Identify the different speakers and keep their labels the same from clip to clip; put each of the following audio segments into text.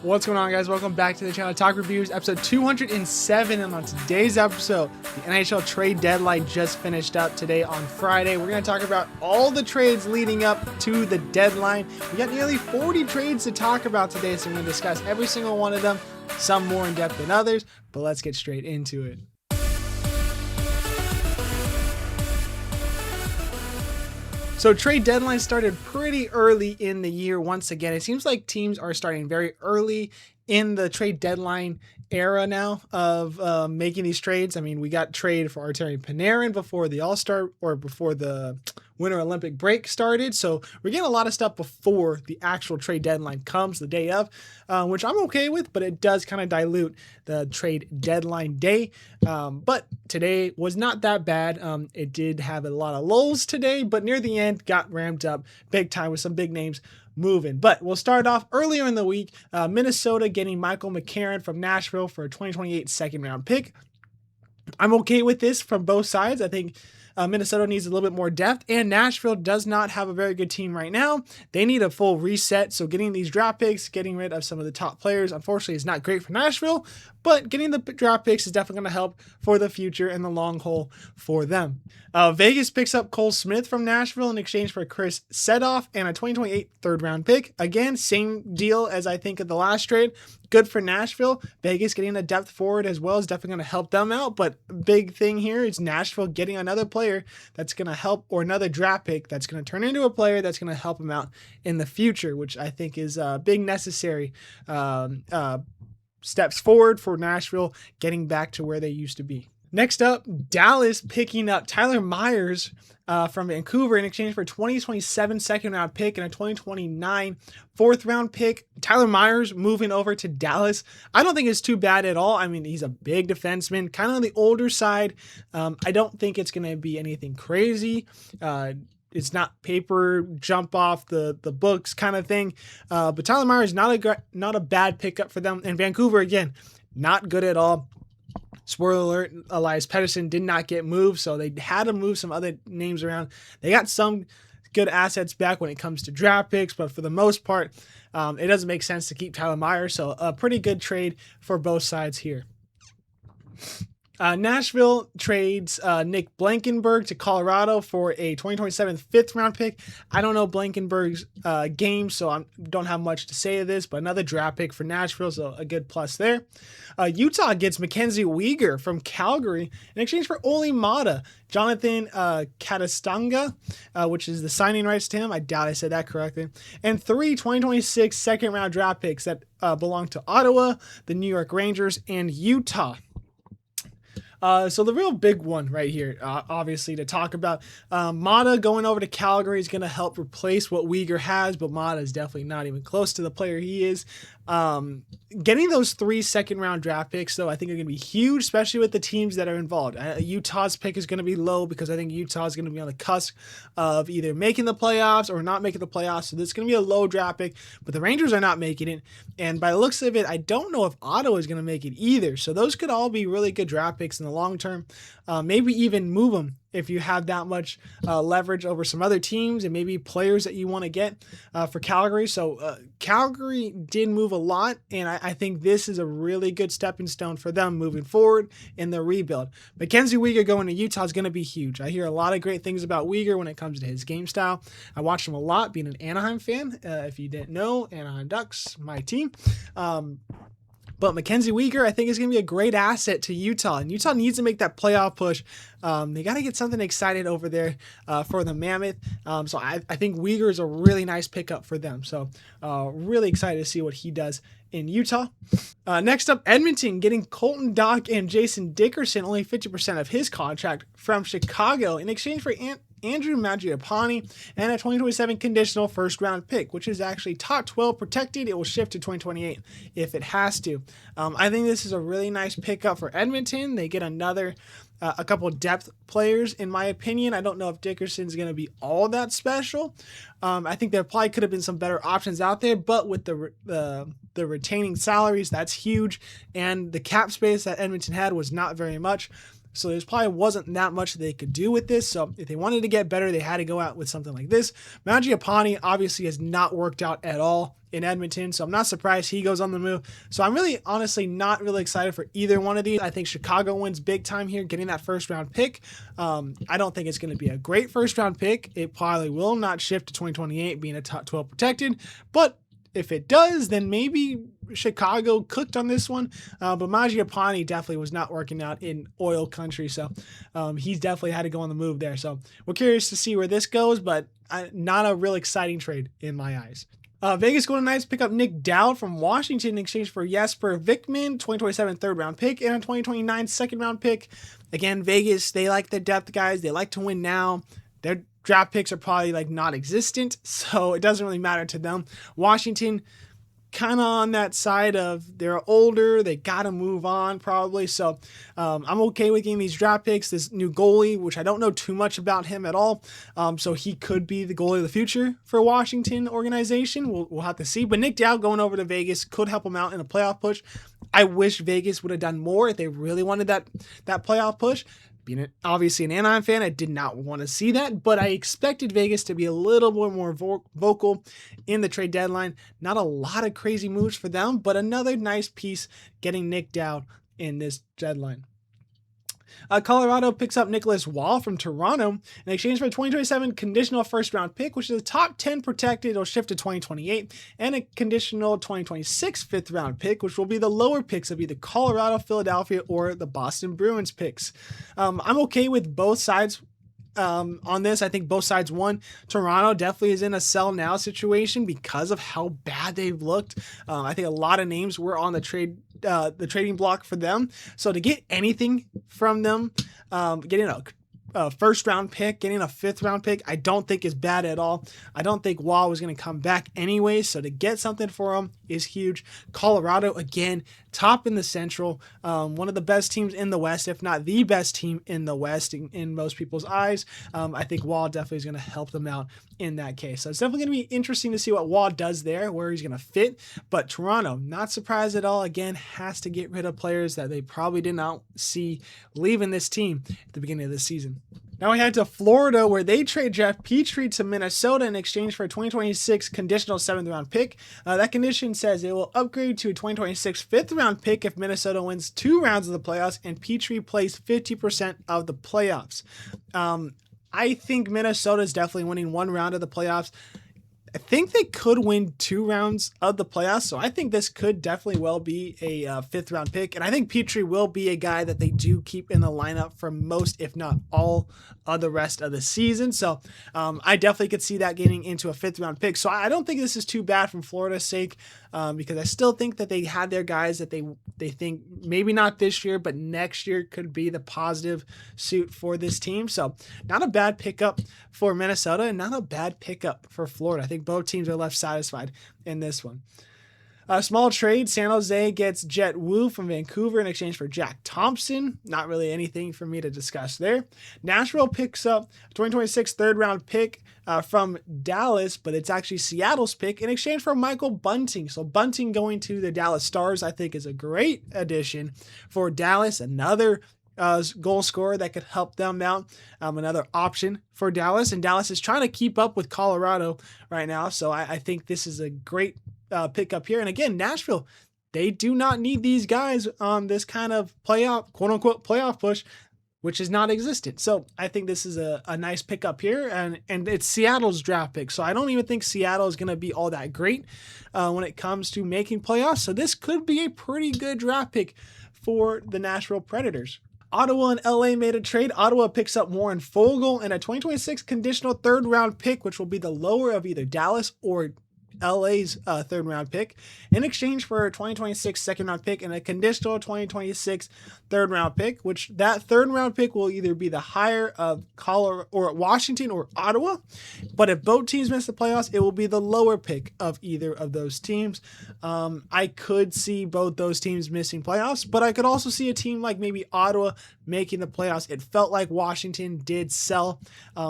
Speaker 1: What's going on, guys? Welcome back to the channel. Talk Reviews, episode 207. And on today's episode, the NHL Trade Deadline just finished up today on Friday. We're going to talk about all the trades leading up to the deadline. We got nearly 40 trades to talk about today, so we're going to discuss every single one of them, some more in depth than others, but let's get straight into it. So trade deadline started pretty early in the year once again. It seems like teams are starting very early in the trade deadline era now of making these trades. I mean, we got trade for Artemi Panarin before the All-Star or before the Winter Olympic break started. So we're getting a lot of stuff before the actual trade deadline comes the day of, which I'm okay with, but it does kind of dilute the trade deadline day. But today was not that bad. It did have a lot of lulls today, but near the end got ramped up big time with some big names moving. But we'll start off earlier in the week. Minnesota getting Michael McCarron from Nashville for a 2028 second round pick. I'm okay with this from both sides. I think Minnesota needs a little bit more depth, and Nashville does not have a very good team right now. They need a full reset, so getting these draft picks, getting rid of some of the top players, unfortunately, is not great for Nashville, but getting the draft picks is definitely going to help for the future and the long haul for them. Vegas picks up Cole Smith from Nashville in exchange for Chris Sedoff and a 2028 third-round pick. Again, same deal as I think of the last trade. Good for Nashville. Vegas getting a depth forward as well is definitely going to help them out, but big thing here is Nashville getting another player that's going to help, or another draft pick that's going to turn into a player that's going to help them out in the future, which I think is a big necessary steps forward for Nashville getting back to where they used to be. Next up, Dallas picking up Tyler Myers from Vancouver in exchange for a 2027 second round pick and a 2029 fourth round pick. Tyler Myers moving over to Dallas, I don't think it's too bad at all. I mean, he's a big defenseman, kind of on the older side. I don't think it's going to be anything crazy. It's not paper jump off the books kind of thing. But Tyler Myers is not a bad pickup for them. And Vancouver, again, not good at all. Spoiler alert, Elias Pettersson did not get moved, so they had to move some other names around. They got some good assets back when it comes to draft picks, but for the most part, it doesn't make sense to keep Tyler Myers, so a pretty good trade for both sides here. Nashville trades Nick Blankenburg to Colorado for a 2027 fifth round pick. I don't know Blankenburg's game, so I don't have much to say of this, but another draft pick for Nashville, so a good plus there. Utah gets Mackenzie Weegar from Calgary in exchange for Oli Mata. Jonathan Katastanga, which is the signing rights to him. I doubt I said that correctly. And 3 2026 second round draft picks that belong to Ottawa, the New York Rangers, and Utah. So the real big one right here, obviously, to talk about, Mata going over to Calgary is going to help replace what Weegar has, but Mata is definitely not even close to the player he is. Getting those 3 second round draft picks, though, I think are going to be huge, especially with the teams that are involved. Utah's pick is going to be low because I think Utah is going to be on the cusp of either making the playoffs or not making the playoffs. So this is going to be a low draft pick, but the Rangers are not making it. And by the looks of it, I don't know if Ottawa is going to make it either. So those could all be really good draft picks in the long term. Maybe even move them if you have that much leverage over some other teams and maybe players that you want to get for Calgary. So Calgary did move a lot, and I think this is a really good stepping stone for them moving forward in the rebuild. Mackenzie Weegar going to Utah is going to be huge. I hear a lot of great things about Weegar when it comes to his game style. I watched him a lot being an Anaheim fan. If you didn't know, Anaheim Ducks, my team. But Mackenzie Weegar, I think, is going to be a great asset to Utah. And Utah needs to make that playoff push. They got to get something excited over there for the Mammoth. So I think Weegar is a really nice pickup for them. So really excited to see what he does in Utah. Next up, Edmonton getting Colton Dach and Jason Dickerson, only 50% of his contract, from Chicago in exchange for Andrew Mangiapane and a 2027 conditional first round pick, which is actually top 12 protected. It will shift to 2028 if it has to. I think this is a really nice pickup for Edmonton. They get a couple of depth players, in my opinion. I don't know if Dickerson's going to be all that special. I think there probably could have been some better options out there, but with the retaining salaries, that's huge. And the cap space that Edmonton had was not very much. So there's probably wasn't that much they could do with this. So if they wanted to get better, they had to go out with something like this. Mangiapane obviously has not worked out at all in Edmonton, so I'm not surprised he goes on the move. So I'm really honestly not really excited for either one of these. I think Chicago wins big time here, getting that first round pick. I don't think it's going to be a great first round pick. It probably will not shift to 2028 being a top 12 protected, but if it does, then maybe Chicago cooked on this one. But Mangiapane definitely was not working out in oil country, so he's definitely had to go on the move there. So we're curious to see where this goes, but not a real exciting trade in my eyes. Vegas Golden Knights pick up Nick Dowd from Washington in exchange for Jesper Vikman, 2027 third round pick, and a 2029 second round pick. Again, Vegas, they like their depth guys. They like to win now. Their draft picks are probably like non-existent, so it doesn't really matter to them. Washington, kind of on that side of they're older, they got to move on probably. So I'm okay with getting these draft picks. This new goalie, which I don't know too much about him at all. So he could be the goalie of the future for Washington organization. We'll have to see. But Nick Dowd going over to Vegas could help him out in a playoff push. I wish Vegas would have done more if they really wanted that playoff push. Being obviously an Anaheim fan, I did not want to see that, but I expected Vegas to be a little bit more vocal in the trade deadline. Not a lot of crazy moves for them, but another nice piece getting Nick Dowd in this deadline. Colorado picks up Nicholas Wall from Toronto in exchange for a 2027 conditional first round pick, which is a top 10 protected. It'll shift to 2028, and a conditional 2026 fifth round pick, which will be the lower picks of either Colorado, Philadelphia, or the Boston Bruins picks. I'm okay with both sides. On this, I think both sides won. Toronto definitely is in a sell now situation because of how bad they've looked. I think a lot of names were on the trading block for them. So to get anything from them, getting a first round pick, getting a fifth round pick, I don't think is bad at all. I don't think Wall was going to come back anyway, so to get something for him is huge. Colorado, again, top in the Central, one of the best teams in the West, if not the best team in the West in most people's eyes. I think Wall definitely is going to help them out in that case. So it's definitely going to be interesting to see what Wall does there, where he's going to fit. But Toronto, not surprised at all. Again, has to get rid of players that they probably did not see leaving this team at the beginning of the season. Now we head to Florida, where they trade Jeff Petrie to Minnesota in exchange for a 2026 conditional 7th round pick. That condition says it will upgrade to a 2026 5th round pick if Minnesota wins 2 rounds of the playoffs and Petrie plays 50% of the playoffs. I think Minnesota is definitely winning 1 round of the playoffs. I think they could win 2 rounds of the playoffs, so I think this could definitely well be a 5th round pick, and I think Petrie will be a guy that they do keep in the lineup for most, if not all, of the rest of the season. So I definitely could see that getting into a 5th round pick. So I don't think this is too bad from Florida's sake, because I still think that they had their guys that they think maybe not this year, but next year could be the positive suit for this team. So not a bad pickup for Minnesota and not a bad pickup for Florida. I think both teams are left satisfied in this one. A small trade, San Jose gets Jet Wu from Vancouver in exchange for Jack Thompson. Not really anything for me to discuss there. Nashville picks up a 2026 third round pick from Dallas, but it's actually Seattle's pick in exchange for Michael Bunting. So Bunting going to the Dallas Stars, I think, is a great addition for Dallas. Another goal scorer that could help them out. Another option for Dallas, and Dallas is trying to keep up with Colorado right now. So I think this is a great pickup here. And again, Nashville, they do not need these guys on this kind of playoff, quote unquote, playoff push, which is not existent. So I think this is a nice pickup here, and it's Seattle's draft pick. So I don't even think Seattle is going to be all that great when it comes to making playoffs. So this could be a pretty good draft pick for the Nashville Predators. Ottawa and LA made a trade. Ottawa picks up Warren Foegele and a 2026 conditional 3rd round pick, which will be the lower of either Dallas or LA's 3rd round pick, in exchange for a 2026 2nd round pick and a conditional 2026 3rd round pick, which that 3rd round pick will either be the higher of Colorado or Washington or Ottawa. But if both teams miss the playoffs, it will be the lower pick of either of those teams. I could see both those teams missing playoffs, but I could also see a team like maybe Ottawa making the playoffs. It felt like Washington did sell,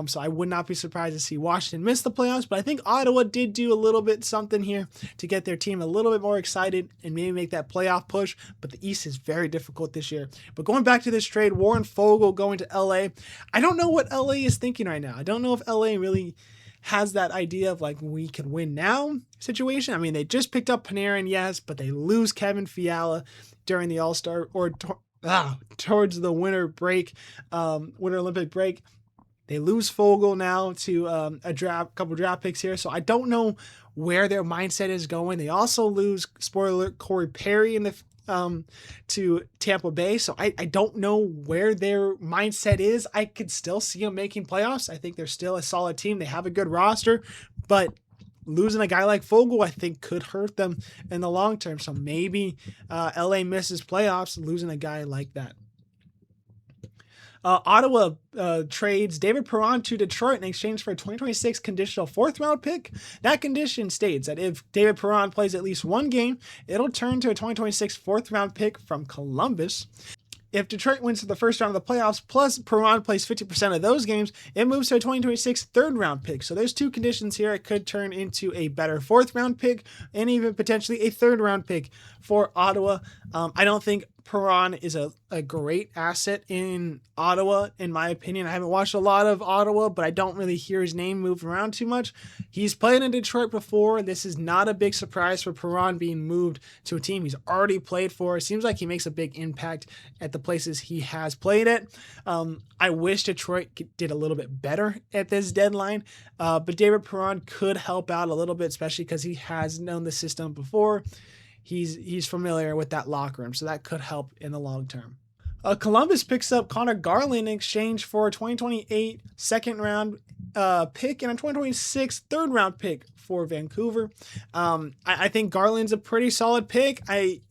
Speaker 1: so I would not be surprised to see Washington miss the playoffs, but I think Ottawa did do a little bit something here to get their team a little bit more excited and maybe make that playoff push, but the East is very difficult this year. But going back to this trade, Warren Fogle going to LA, I don't know what LA is thinking right now. I don't know if LA really has that idea of like, we can win now situation. I mean, they just picked up Panarin, yes, but they lose Kevin Fiala during the All-Star or towards the winter Olympic break. They lose Fogle now to a couple draft picks here. So I don't know where their mindset is going. They also lose, spoiler alert, Corey Perry in the to Tampa Bay. So I don't know where their mindset is. I could still see them making playoffs. I think they're still a solid team. They have a good roster, but losing a guy like Fogle, I think, could hurt them in the long term. So maybe LA misses playoffs losing a guy like that. Ottawa trades David Perron to Detroit in exchange for a 2026 conditional 4th-round pick. That condition states that if David Perron plays at least one game, it'll turn to a 2026 4th-round pick from Columbus. If Detroit wins the first round of the playoffs, plus Perron plays 50% of those games, it moves to a 2026 3rd-round pick. So there's two conditions here. It could turn into a better 4th-round pick and even potentially a 3rd-round pick for Ottawa. I don't think Perron is a great asset in Ottawa, in my opinion. I haven't watched a lot of Ottawa, but I don't really hear his name move around too much. He's played in Detroit before. This is not a big surprise for Perron being moved to a team he's already played for. It seems like he makes a big impact at the places he has played at. I wish Detroit did a little bit better at this deadline, but David Perron could help out a little bit, especially because he has known the system before. He's familiar with that locker room, so that could help in the long term. Columbus picks up Connor Garland in exchange for a 2028 2nd-round pick and a 2026 3rd-round pick for Vancouver. I think Garland's a pretty solid pick.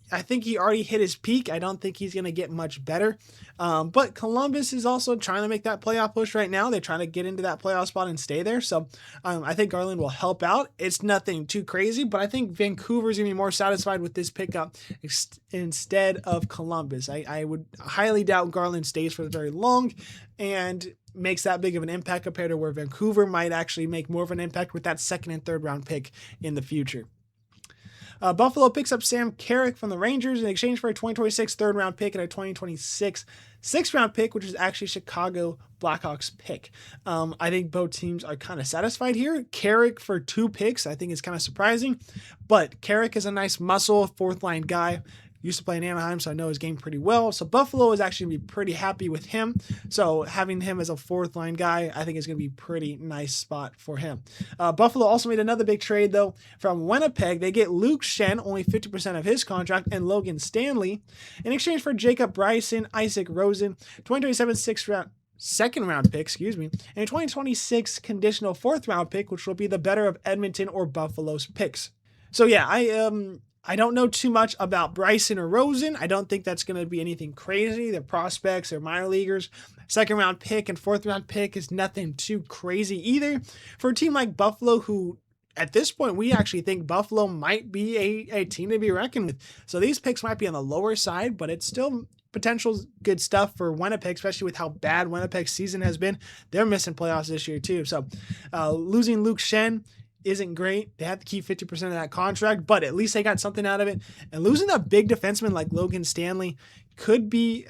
Speaker 1: I think he already hit his peak. I don't think he's going to get much better. But Columbus is also trying to make that playoff push right now. They're trying to get into that playoff spot and stay there. So I think Garland will help out. It's nothing too crazy, but I think Vancouver's going to be more satisfied with this pickup instead of Columbus. I would highly doubt Garland stays for very long and makes that big of an impact compared to where Vancouver might actually make more of an impact with that 2nd and 3rd-round pick in the future. Buffalo picks up Sam Carrick from the Rangers in exchange for a 2026 3rd-round pick and a 2026 6th-round pick, which is actually Chicago Blackhawks pick. I think both teams are kind of satisfied here. Carrick for 2 picks, I think is kind of surprising, but Carrick is a nice muscle 4th-line guy. Used to play in Anaheim, so I know his game pretty well. So Buffalo is actually going to be pretty happy with him. So having him as a 4th-line guy, I think is going to be a pretty nice spot for him. Buffalo also made another big trade, though, from Winnipeg. They get Luke Schenn, only 50% of his contract, and Logan Stanley in exchange for Jacob Bryson, Isaac Rosen, 2027 2nd-round pick, and a 2026 conditional 4th-round pick, which will be the better of Edmonton or Buffalo's picks. So yeah, I don't know too much about Bryson or Rosen. I don't think that's going to be anything crazy. They're prospects, they're minor leaguers. 2nd-round pick and 4th-round pick is nothing too crazy either. For a team like Buffalo, who at this point, we actually think Buffalo might be a team to be reckoned with. So these picks might be on the lower side, but it's still potential good stuff for Winnipeg, especially with how bad Winnipeg's season has been. They're missing playoffs this year too. So losing Luke Schenn isn't great. They have to keep 50% of that contract, but at least they got something out of it. And losing a big defenseman like Logan Stanley could be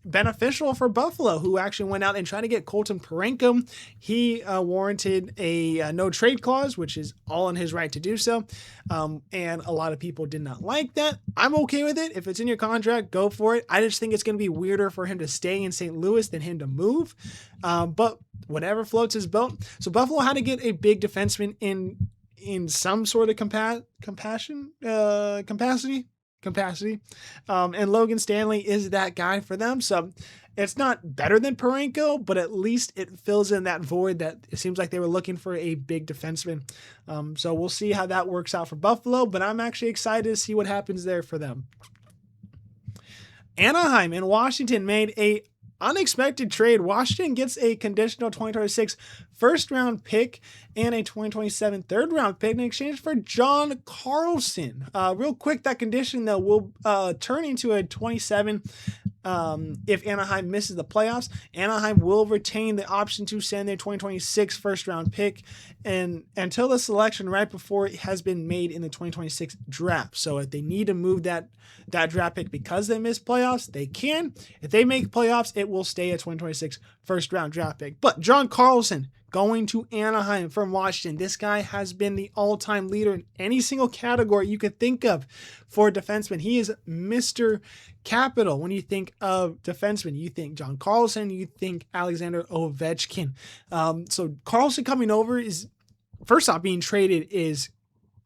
Speaker 1: beneficial for Buffalo, who actually went out and tried to get Colton Parayko. He warranted a no trade clause, which is all in his right to do so. And a lot of people did not like that. I'm okay with it. If it's in your contract, go for it. I just think it's going to be weirder for him to stay in St. Louis than him to move. But whatever floats his boat. So Buffalo had to get a big defenseman in some sort of capacity. And Logan Stanley is that guy for them. So it's not better than Parayko, but at least it fills in that void that it seems like they were looking for a big defenseman. So we'll see how that works out for Buffalo, but I'm actually excited to see what happens there for them. Anaheim and Washington made a unexpected trade. Washington gets a conditional 2026 1st-round pick and a 2027 3rd-round pick in exchange for John Carlson. Real quick, that condition, though, will turn into a 27 if Anaheim misses the playoffs, Anaheim will retain the option to send their 2026 first round pick and until the selection right before it has been made in the 2026 draft. So if they need to move that draft pick because they miss playoffs, they can. If they make playoffs, it will stay a 2026 first round draft pick. But John Carlson going to Anaheim from Washington. This guy has been the all-time leader in any single category you could think of for a defenseman. He is Mr. Capital. When you think of defenseman, you think John Carlson, you think Alexander Ovechkin. So Carlson coming over is, first off, being traded is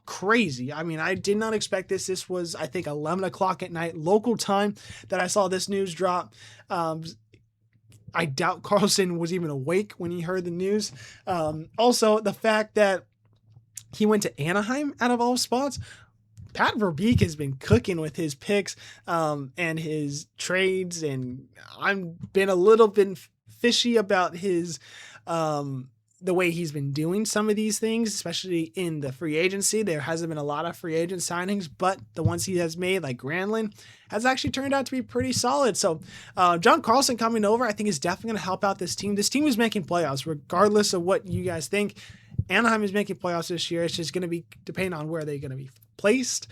Speaker 1: crazy. I mean, I did not expect this. This was, I think, 11 o'clock at night, local time, that I saw this news drop. I doubt Carlson was even awake when he heard the news. Also, the fact that he went to Anaheim out of all spots. Pat Verbeek has been cooking with his picks and his trades, and I've been a little bit fishy about his the way he's been doing some of these things, especially in the free agency. There hasn't been a lot of free agent signings, but the ones he has made, like Granlund, has actually turned out to be pretty solid. So John Carlson coming over, I think, is definitely going to help out this team. This team is making playoffs, regardless of what you guys think. Anaheim is making playoffs this year. It's just going to be depending on where they're going to be placed.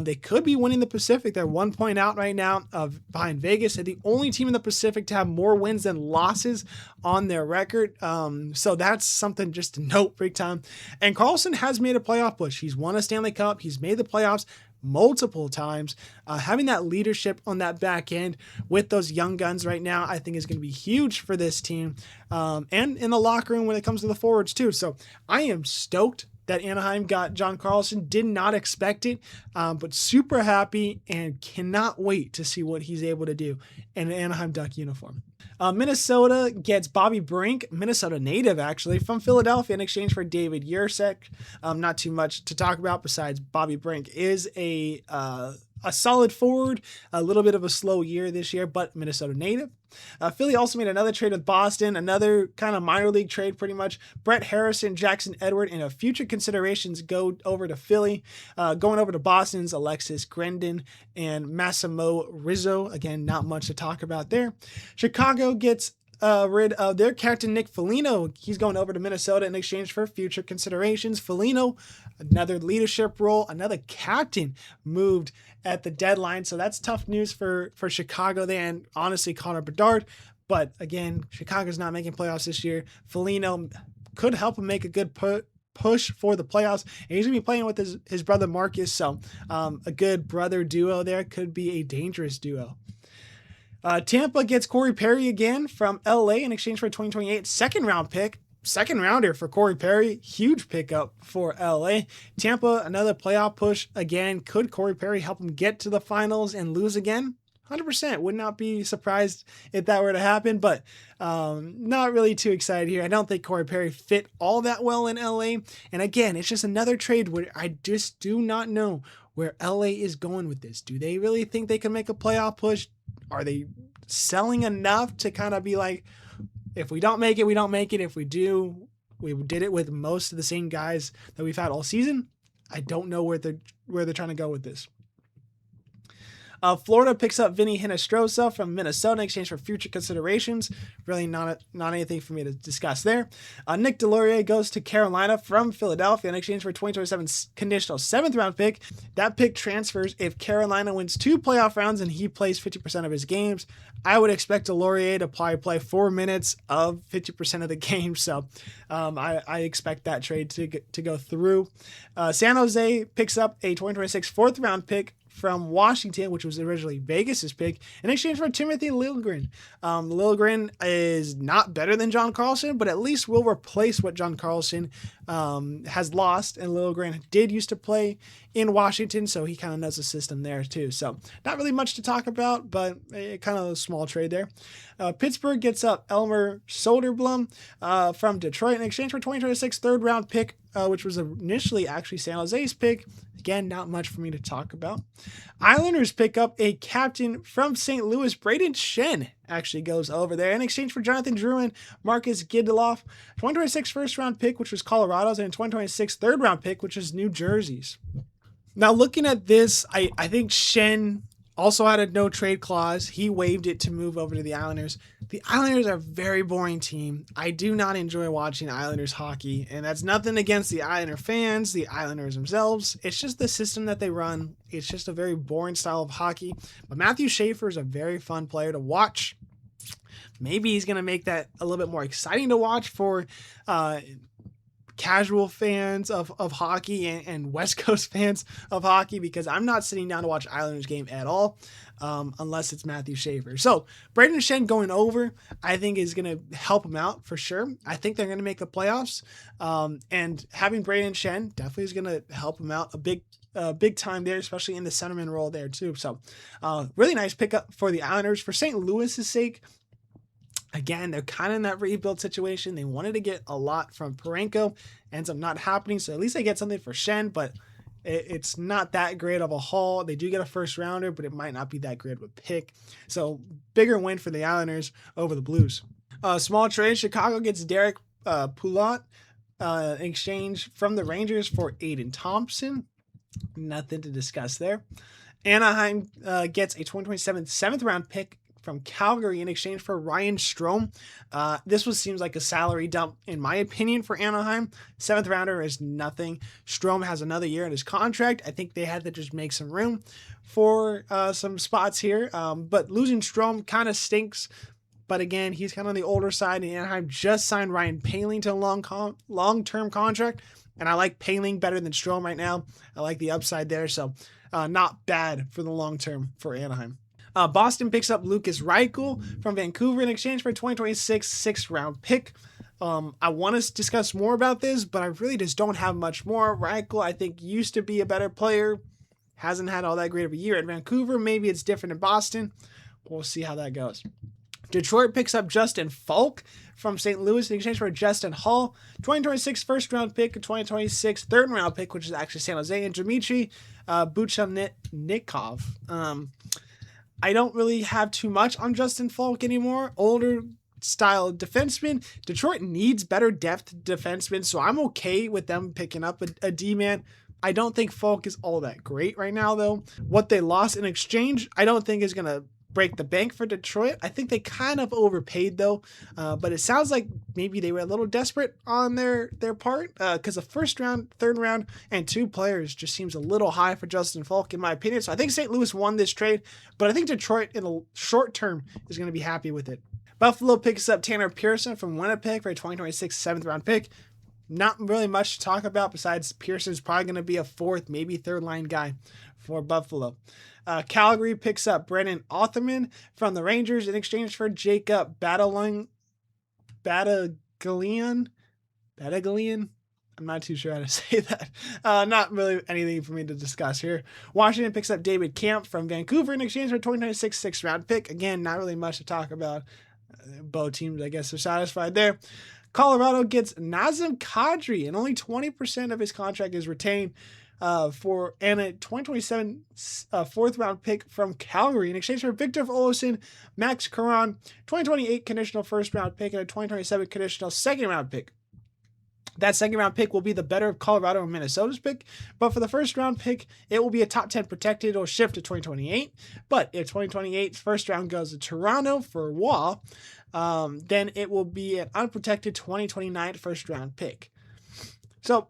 Speaker 1: They could be winning the Pacific. They're 1 point out right now of behind Vegas. They're the only team in the Pacific to have more wins than losses on their record. So that's something just to note big time. And Carlson has made a playoff push. He's won a Stanley Cup. He's made the playoffs multiple times. Having that leadership on that back end with those young guns right now, I think is going to be huge for this team. And in the locker room when it comes to the forwards too. So I am stoked that Anaheim got John Carlson. Did not expect it, but super happy and cannot wait to see what he's able to do in an Anaheim Duck uniform. Minnesota gets Bobby Brink, Minnesota native actually, from Philadelphia in exchange for David Yersak. Not too much to talk about besides Bobby Brink is a solid forward, a little bit of a slow year this year, but Minnesota native. Philly also made another trade with Boston, another kind of minor league trade pretty much. Brett Harrison, Jackson Edward, and a future considerations go over to Philly. Going over to Boston's Alexis Grendon and Massimo Rizzo. Again, not much to talk about there. Chicago gets rid of their captain, Nick Foligno. He's going over to Minnesota in exchange for future considerations. Foligno, another leadership role, another captain moved at the deadline. So that's tough news for Chicago there, and honestly, Connor Bedard. But again, Chicago's not making playoffs this year. Foligno could help him make a good push for the playoffs. And he's going to be playing with his brother Marcus. So a good brother duo there, could be a dangerous duo. Tampa gets Corey Perry again from LA in exchange for a 2028 second rounder for Corey Perry. Huge pickup for LA. Tampa, another playoff push again. Could Corey Perry help him get to the finals and lose again? 100%. Would not be surprised if that were to happen, but not really too excited here. I don't think Corey Perry fit all that well in LA. And again, it's just another trade where I just do not know where LA is going with this. Do they really think they can make a playoff push? Are they selling enough to kind of be like, if we don't make it, we don't make it. If we do, we did it with most of the same guys that we've had all season. I don't know where they're trying to go with this. Florida picks up Vinny Hinostroza from Minnesota in exchange for future considerations. Really not anything for me to discuss there. Nick Delorier goes to Carolina from Philadelphia in exchange for a 2027 conditional 7th round pick. That pick transfers if Carolina wins 2 playoff rounds and he plays 50% of his games. I would expect Delorier to probably play 4 minutes of 50% of the game. So I expect that trade to go through. San Jose picks up a 2026 4th round pick from Washington, which was originally Vegas's pick, in exchange for Timothy Liljegren. Liljegren is not better than John Carlson, but at least will replace what John Carlson has lost. And Liljegren did used to play in Washington, so he kind of knows the system there too. So not really much to talk about, but kind of a small trade there. Pittsburgh gets up Elmer Soderblom from Detroit in exchange for 2026 3rd round pick, which was initially actually San Jose's pick. Again, not much for me to talk about. Islanders pick up a captain from St. Louis. Braden Shen actually goes over there in exchange for Jonathan Drouin, Marcus Gidloff, 2026 first round pick, which was Colorado's, and 2026 third round pick, which is New Jersey's. Now, looking at this, I think Shen Also had a no trade clause. He waived it to move over to the Islanders. The Islanders are a very boring team. I do not enjoy watching Islanders hockey, and that's nothing against the Islander fans, the Islanders themselves. It's just the system that they run. It's just a very boring style of hockey. But Matthew Schaefer is a very fun player to watch. Maybe he's going to make that a little bit more exciting to watch for casual fans of hockey and West Coast fans of hockey, because I'm not sitting down to watch Islanders game at all unless it's Matthew Schaefer. So Brayden Schenn going over, I think, is going to help him out for sure. I think they're going to make the playoffs, and having Brayden Schenn definitely is going to help him out a big time there, especially in the centerman role there too. So really nice pickup for the Islanders. For St. Louis's sake, again, they're kind of in that rebuild situation. They wanted to get a lot from Parenko. Ends up not happening. So at least they get something for Schenn, but it's not that great of a haul. They do get a first rounder, but it might not be that great of a pick. So bigger win for the Islanders over the Blues. Small trade. Chicago gets Derek Pouliot in exchange from the Rangers for Aiden Thompson. Nothing to discuss there. Anaheim gets a 2027 7th round pick from Calgary in exchange for Ryan Strome. This seems like a salary dump, in my opinion, for Anaheim. 7th rounder is nothing. Strome has another year in his contract. I think they had to just make some room for some spots here. But losing Strome kind of stinks. But again, he's kind of on the older side, and Anaheim just signed Ryan Poehling to a long-term contract. And I like Poehling better than Strome right now. I like the upside there. So not bad for the long term for Anaheim. Boston picks up Lucas Reichel from Vancouver in exchange for a 2026 6th round pick. I want to discuss more about this, but I really just don't have much more. Reichel, I think, used to be a better player. Hasn't had all that great of a year at Vancouver. Maybe it's different in Boston. We'll see how that goes. Detroit picks up Justin Falk from St. Louis in exchange for Justin Hall, 2026 first round pick, a 2026 third round pick, which is actually San Jose, and Dmitry Buchelnikov. I don't really have too much on Justin Falk anymore. Older style defenseman. Detroit needs better depth defensemen, so I'm okay with them picking up a D-man. I don't think Falk is all that great right now, though. What they lost in exchange, I don't think is going to break the bank for Detroit. I think they kind of overpaid, though, but it sounds like maybe they were a little desperate on their part, because a first round, third round, and 2 players just seems a little high for Justin Falk, in my opinion. So I think St. Louis won this trade, but I think Detroit in the short term is going to be happy with it. Buffalo picks up Tanner Pearson from Winnipeg for a 2026 7th round pick. Not really much to talk about besides Pearson's probably going to be a 4th, maybe 3rd line guy for Buffalo. Calgary picks up Brennan Otherman from the Rangers in exchange for Jacob Badagalian. I'm not too sure how to say that. Not really anything for me to discuss here. Washington picks up David Camp from Vancouver in exchange for a 2026 6th round pick. Again, not really much to talk about. Both teams, I guess, are satisfied there. Colorado gets Nazem Kadri, and only 20% of his contract is retained for a 2027 4th round pick from Calgary in exchange for Victor Olofsson, Max Caron, 2028 conditional 1st round pick, and a 2027 conditional 2nd round pick. That 2nd round pick will be the better of Colorado and Minnesota's pick, but for the 1st round pick, it will be a top 10 protected or shift to 2028. But if 2028 1st round goes to Toronto for Waugh, then it will be an unprotected 2029 1st round pick. So,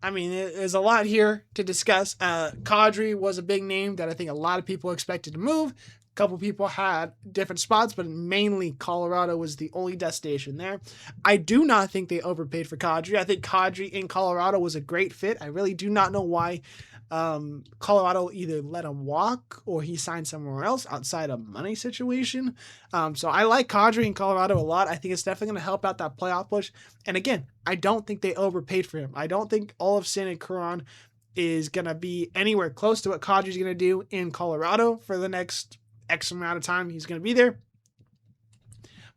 Speaker 1: I mean, there's a lot here to discuss. Kadri was a big name that I think a lot of people expected to move. A couple people had different spots, but mainly Colorado was the only destination there. I do not think they overpaid for Kadri. I think Kadri in Colorado was a great fit. I really do not know why Colorado either let him walk or he signed somewhere else outside a money situation. So I like Kadri in Colorado a lot. I think it's definitely going to help out that playoff push. And again, I don't think they overpaid for him. I don't think Olofsson and Caron is going to be anywhere close to what Kadri's going to do in Colorado for the next X amount of time he's going to be there.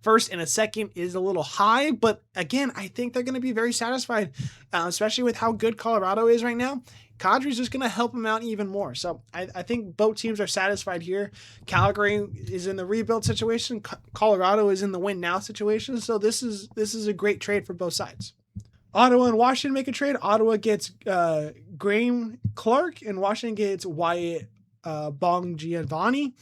Speaker 1: 1st and a 2nd is a little high, but again, I think they're going to be very satisfied, especially with how good Colorado is right now. Kadri's just going to help them out even more. So I think both teams are satisfied here. Calgary is in the rebuild situation. Colorado is in the win now situation. So this is a great trade for both sides. Ottawa and Washington make a trade. Ottawa gets Graham Clark, and Washington gets Wyatt Bong Giovanni.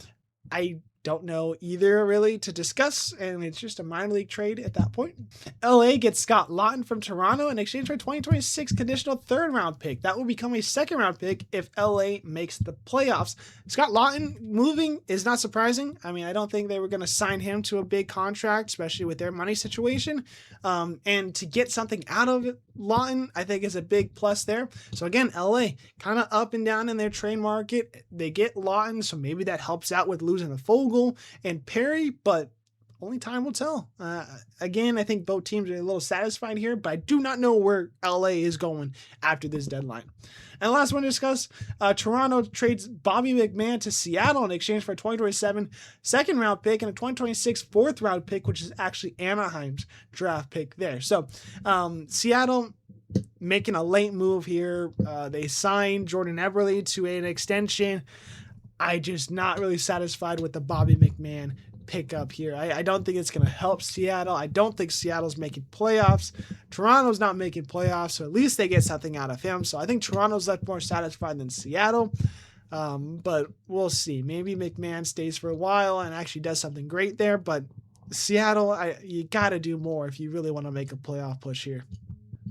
Speaker 1: I don't know either really to discuss, and it's just a minor league trade at that point. LA gets Scott Laughton from Toronto in exchange for a 2026 conditional third round pick. That will become a second round pick if LA makes the playoffs. Scott Laughton moving is not surprising. I mean, I don't think they were going to sign him to a big contract, especially with their money situation. And to get something out of Laughton, I think is a big plus there. So again, LA kind of up and down in their trade market. They get Laughton, so maybe that helps out with losing the Fogle and Perry, but only time will tell. Again, I think both teams are a little satisfied here, but I do not know where LA is going after this deadline. And the last one to discuss, Toronto trades Bobby McMahon to Seattle in exchange for a 2027 second round pick and a 2026 fourth round pick, which is actually Anaheim's draft pick there. So Seattle making a late move here. They signed Jordan Eberle to an extension. I just not really satisfied with the Bobby McMahon pickup here. I don't think it's going to help Seattle. I don't think Seattle's making playoffs. Toronto's not making playoffs, so at least they get something out of him. So I think Toronto's left more satisfied than Seattle. But we'll see. Maybe McMahon stays for a while and actually does something great there. But Seattle, you got to do more if you really want to make a playoff push here.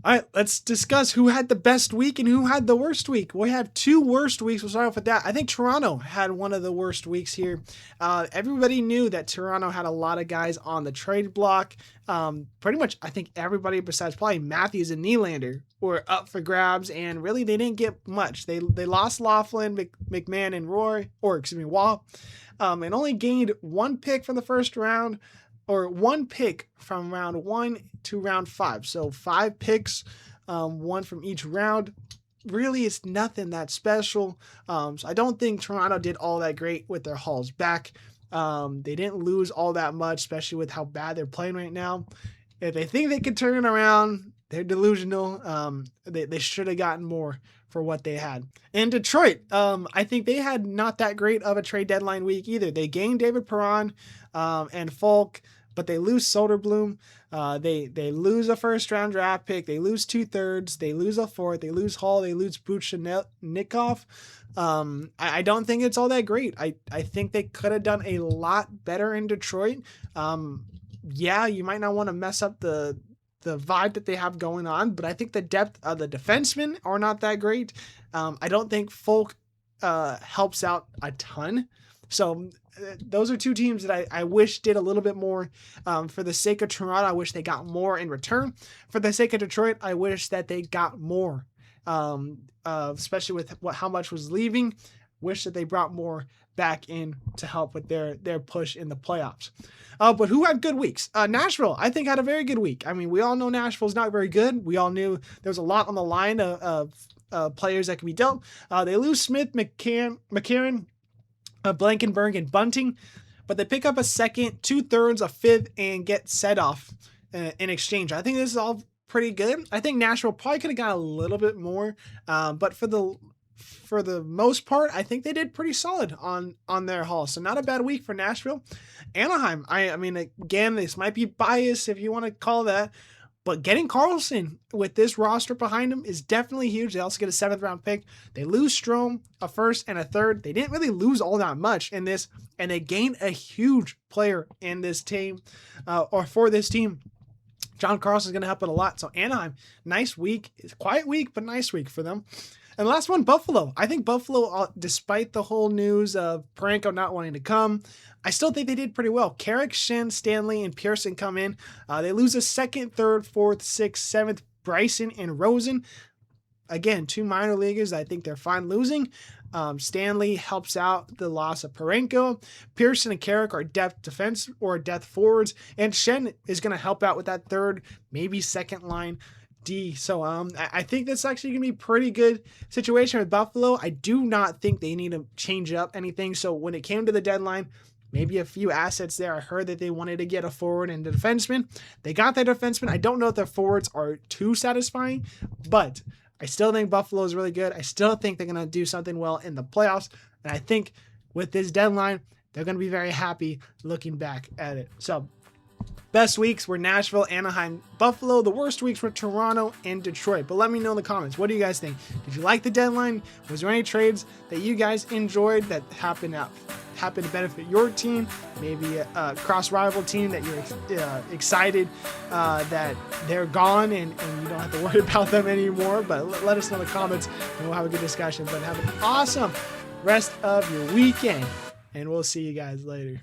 Speaker 1: All right, let's discuss who had the best week and who had the worst week. We have two worst weeks. We'll start off with that. I think Toronto had one of the worst weeks here. Everybody knew that Toronto had a lot of guys on the trade block. Pretty much, I think everybody besides probably Matthews and Nylander were up for grabs, and really they didn't get much. They lost Laughlin, McMahon, and Waugh, and only gained one pick from the first round, or one pick from round 1 to round 5. So 5 picks, one from each round. Really, it's nothing that special. So I don't think Toronto did all that great with their hauls back. They didn't lose all that much, especially with how bad they're playing right now. If they think they can turn it around, they're delusional. They should have gotten more for what they had. In Detroit, I think they had not that great of a trade deadline week either. They gained David Perron and Falk, but they lose Soderblom. They lose a first round draft pick. They lose 2/3. They lose a fourth. They lose Hall. They lose Buchanikov. I don't think it's all that great. I think they could have done a lot better in Detroit. Yeah, you might not want to mess up the vibe that they have going on, but I think the depth of the defensemen are not that great. I don't think Folk helps out a ton. So those are two teams that I wish did a little bit more. For the sake of Toronto, I wish they got more in return. For the sake of Detroit, I wish that they got more, especially with how much was leaving. Wish that they brought more back in to help with their push in the playoffs. But who had good weeks? Nashville, I think, had a very good week. I mean, we all know Nashville's not very good. We all knew there was a lot on the line of players that could be dealt. They lose Smith, McCarron, Blankenberg, and Bunting, but they pick up a second, 2/3, a fifth, and get set off in exchange. I think this is all pretty good. I think Nashville probably could have got a little bit more, but for the most part, I think they did pretty solid on their haul. So not a bad week for Nashville. Anaheim, I mean, again, this might be bias if you want to call that, but getting Carlson with this roster behind him is definitely huge. They also get a 7th round pick. They lose Strome, a first and a third. They didn't really lose all that much in this, and they gained a huge player in this team, or for this team. John Carlson is going to help it a lot. So Anaheim, nice week. It's a quiet week, but nice week for them. And the last one, Buffalo. I think Buffalo, despite the whole news of Parenko not wanting to come, I still think they did pretty well. Carrick, Shen, Stanley, and Pearson come in. They lose a 2nd, 3rd, 4th, 6th, 7th, Bryson and Rosen. Again, 2 minor leaguers. I think they're fine losing. Stanley helps out the loss of Parenko. Pearson and Carrick are depth defense or depth forwards. And Shen is going to help out with that 3rd, maybe 2nd line D. So I think that's actually going to be a pretty good situation with Buffalo. I do not think they need to change up anything. So when it came to the deadline, maybe a few assets there. I heard that they wanted to get a forward and a defenseman. They got their defenseman. I don't know if their forwards are too satisfying, but I still think Buffalo is really good. I still think they're going to do something well in the playoffs. And I think with this deadline, they're going to be very happy looking back at it. So Best weeks were Nashville, Anaheim, Buffalo. The worst weeks were Toronto and Detroit. But let me know in the comments, what do you guys think? Did you like the deadline? Was there any trades that you guys enjoyed that happened to benefit your team? Maybe a cross-rival team that you're excited that they're gone and you don't have to worry about them anymore. But let us know in the comments and we'll have a good discussion. But have an awesome rest of your weekend, and we'll see you guys later.